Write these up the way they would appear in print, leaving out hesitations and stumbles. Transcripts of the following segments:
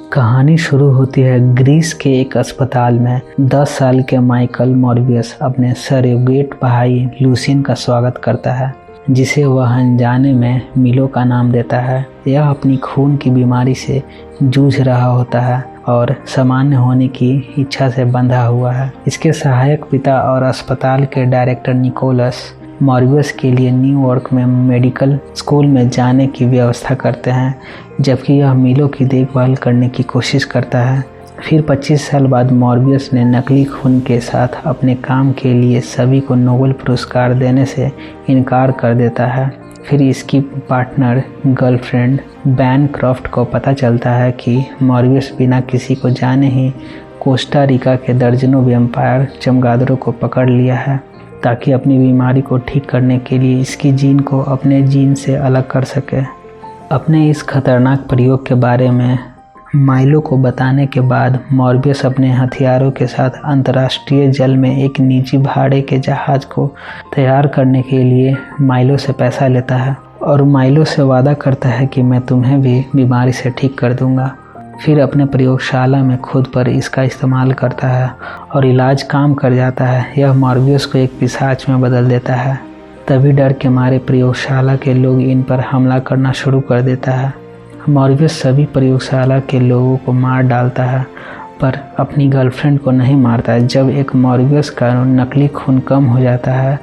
कहानी शुरू होती है ग्रीस के एक अस्पताल में। 10 साल के माइकल मॉर्बियस अपने सरोगेट भाई लूसियन का स्वागत करता है, जिसे वह अनजाने में मिलो का नाम देता है। यह अपनी खून की बीमारी से जूझ रहा होता है और सामान्य होने की इच्छा से बंधा हुआ है। इसके सहायक पिता और अस्पताल के डायरेक्टर निकोलस मॉर्बियस के लिए न्यूयॉर्क में मेडिकल स्कूल में जाने की व्यवस्था करते हैं, जबकि यह मिलो की देखभाल करने की कोशिश करता है। फिर 25 साल बाद मॉर्बियस ने नकली खून के साथ अपने काम के लिए सभी को नोबेल पुरस्कार देने से इनकार कर देता है। फिर इसकी पार्टनर गर्लफ्रेंड बैनक्रॉफ्ट को पता चलता है कि मॉर्बियस बिना किसी को जाने ही कोस्टा रिका के दर्जनों वैम्पायर चमगादड़ों को पकड़ लिया है, ताकि अपनी बीमारी को ठीक करने के लिए इसकी जीन को अपने जीन से अलग कर सके। अपने इस खतरनाक प्रयोग के बारे में माइलो को बताने के बाद मॉर्बियस अपने हथियारों के साथ अंतर्राष्ट्रीय जल में एक निजी भाड़े के जहाज को तैयार करने के लिए माइलो से पैसा लेता है और माइलो से वादा करता है कि मैं तुम्हें भी बीमारी से ठीक कर दूंगा। फिर अपने प्रयोगशाला में खुद पर इसका इस्तेमाल करता है और इलाज काम कर जाता है। यह मॉर्बियस को एक पिशाच में बदल देता है। तभी डर के मारे प्रयोगशाला के लोग इन पर हमला करना शुरू कर देता है। मॉर्बियस सभी प्रयोगशाला के लोगों को मार डालता है, पर अपनी गर्लफ्रेंड को नहीं मारता है। जब एक मॉर्बियस का नकली खून कम हो जाता है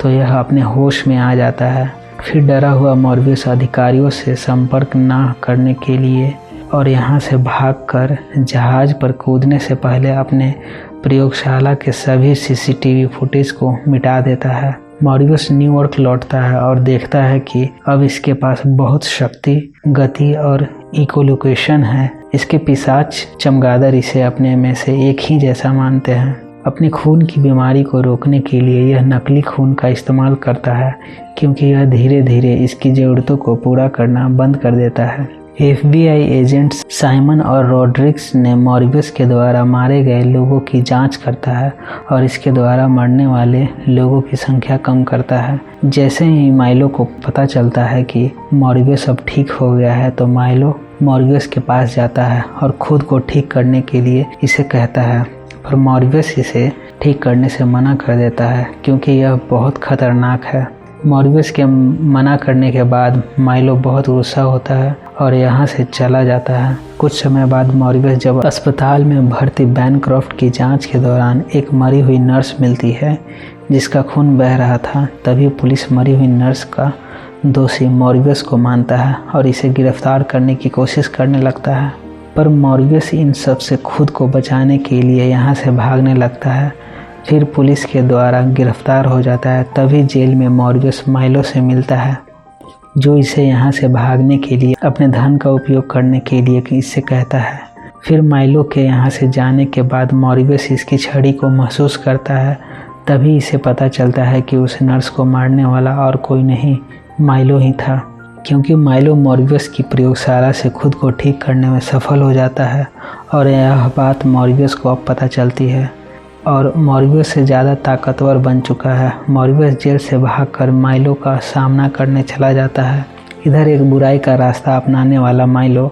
तो यह अपने होश में आ जाता है। फिर डरा हुआ मॉर्बियस अधिकारियों से संपर्क न करने के लिए और यहाँ से भागकर जहाज पर कूदने से पहले अपने प्रयोगशाला के सभी सीसीटीवी फुटेज को मिटा देता है। मॉर्बियस न्यूयॉर्क लौटता है और देखता है कि अब इसके पास बहुत शक्ति, गति और इकोलोकेशन है। इसके पिशाच चमगादड़ इसे अपने में से एक ही जैसा मानते हैं। अपनी खून की बीमारी को रोकने के लिए यह नकली खून का इस्तेमाल करता है, क्योंकि यह धीरे धीरे इसकी ज़रूरतों को पूरा करना बंद कर देता है। FBI एजेंट्स साइमन और रॉड्रिग्स ने मॉर्बियस के द्वारा मारे गए लोगों की जांच करता है और इसके द्वारा मरने वाले लोगों की संख्या कम करता है। जैसे ही माइलो को पता चलता है कि मॉर्बियस अब ठीक हो गया है, तो माइलो मॉर्बियस के पास जाता है और खुद को ठीक करने के लिए इसे कहता है, पर मॉर्बियस इसे ठीक करने से मना कर देता है, क्योंकि यह बहुत खतरनाक है। मॉर्बियस के मना करने के बाद माइलो बहुत गुस्सा होता है और यहाँ से चला जाता है। कुछ समय बाद मॉर्बियस जब अस्पताल में भर्ती बैनक्रॉफ्ट की जांच के दौरान एक मरी हुई नर्स मिलती है जिसका खून बह रहा था, तभी पुलिस मरी हुई नर्स का दोषी मॉर्बियस को मानता है और इसे गिरफ्तार करने की कोशिश करने लगता है। पर मॉर्बियस इन सब से खुद को बचाने के लिए यहाँ से भागने लगता है। फिर पुलिस के द्वारा गिरफ्तार हो जाता है। तभी जेल में मॉर्बियस माइलो से मिलता है, जो इसे यहाँ से भागने के लिए अपने धन का उपयोग करने के लिए इससे कहता है। फिर माइलो के यहाँ से जाने के बाद मॉर्बियस इसकी छड़ी को महसूस करता है। तभी इसे पता चलता है कि उस नर्स को मारने वाला और कोई नहीं, माइलो ही था, क्योंकि माइलो मॉर्बियस की प्रयोगशाला से खुद को ठीक करने में सफल हो जाता है और यह बात मॉर्बियस को अब पता चलती है और मॉर्बियस से ज़्यादा ताकतवर बन चुका है। मॉर्बियस जेल से भागकर माइलो का सामना करने चला जाता है। इधर एक बुराई का रास्ता अपनाने वाला माइलो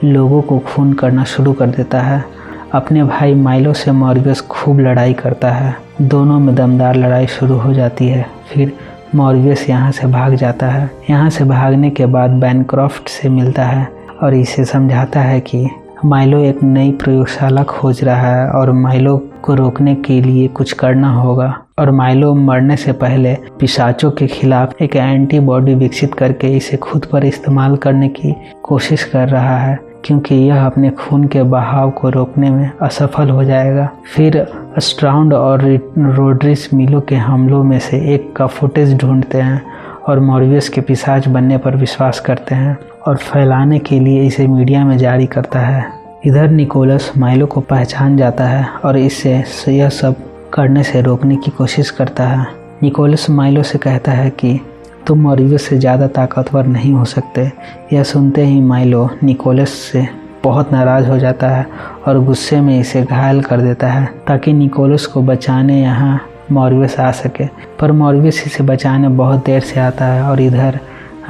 लोगों को खून करना शुरू कर देता है। अपने भाई माइलो से मॉर्बियस खूब लड़ाई करता है। दोनों में दमदार लड़ाई शुरू हो जाती है। फिर मॉर्बियस यहाँ से भाग जाता है। यहाँ से भागने के बाद बैनक्रॉफ्ट से मिलता है और इसे समझाता है कि माइलो एक नई प्रयोगशाला खोज रहा है और माइलो को रोकने के लिए कुछ करना होगा, और माइलो मरने से पहले पिशाचों के खिलाफ एक एंटीबॉडी विकसित करके इसे खुद पर इस्तेमाल करने की कोशिश कर रहा है, क्योंकि यह अपने खून के बहाव को रोकने में असफल हो जाएगा। फिर स्ट्राउड और रॉड्रिग्स मिलो के हमलों में से एक का फुटेज ढूंढते हैं और मॉर्बियस के पिशाच बनने पर विश्वास करते हैं और फैलाने के लिए इसे मीडिया में जारी करता है। इधर निकोलस माइलो को पहचान जाता है और इसे यह सब करने से रोकने की कोशिश करता है। निकोलस माइलो से कहता है कि तुम मॉर्बियस से ज़्यादा ताकतवर नहीं हो सकते। यह सुनते ही माइलो निकोलस से बहुत नाराज़ हो जाता है और गुस्से में इसे घायल कर देता है, ताकि निकोलस को बचाने यहाँ मॉर्बियस आ सके। पर मॉर्बियस इसे बचाने बहुत देर से आता है और इधर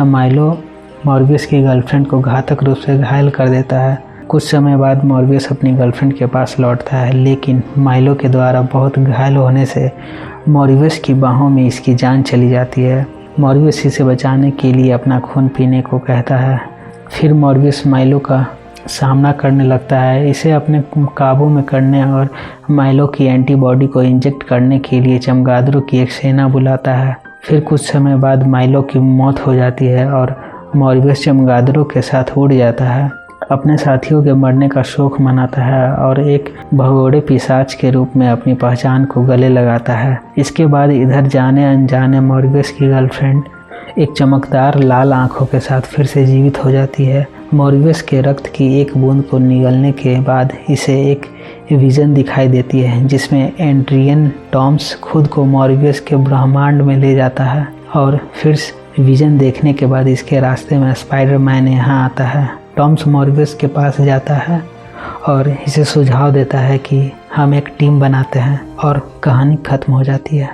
माइलो मॉर्बियस की गर्लफ्रेंड को घातक रूप से घायल कर देता है। कुछ समय बाद मॉर्बियस अपनी गर्लफ्रेंड के पास लौटता है, लेकिन माइलो के द्वारा बहुत घायल होने से मॉर्बियस की बाहों में इसकी जान चली जाती है। मॉर्बियस इसे बचाने के लिए अपना खून पीने को कहता है। फिर मॉर्बियस माइलो का सामना करने लगता है। इसे अपने काबू में करने और माइलो की एंटीबॉडी को इंजेक्ट करने के लिए चमगादड़ों की एक सेना बुलाता है। फिर कुछ समय बाद माइलो की मौत हो जाती है और मॉर्बियस चमगादड़ों के साथ उड़ जाता है। अपने साथियों के मरने का शोक मनाता है और एक भगोड़े पिशाच के रूप में अपनी पहचान को गले लगाता है। इसके बाद इधर जाने अनजाने मॉर्बियस की गर्लफ्रेंड एक चमकदार लाल आंखों के साथ फिर से जीवित हो जाती है। मॉर्बियस के रक्त की एक बूंद को निगलने के बाद इसे एक विजन दिखाई देती है, जिसमें एड्रियन टॉम्स खुद को मॉर्बियस के ब्रह्मांड में ले जाता है। और फिर विजन देखने के बाद इसके रास्ते में स्पाइडरमैन यहाँ आता है। टॉम्स मॉर्बियस के पास जाता है और इसे सुझाव देता है कि हम एक टीम बनाते हैं, और कहानी खत्म हो जाती है।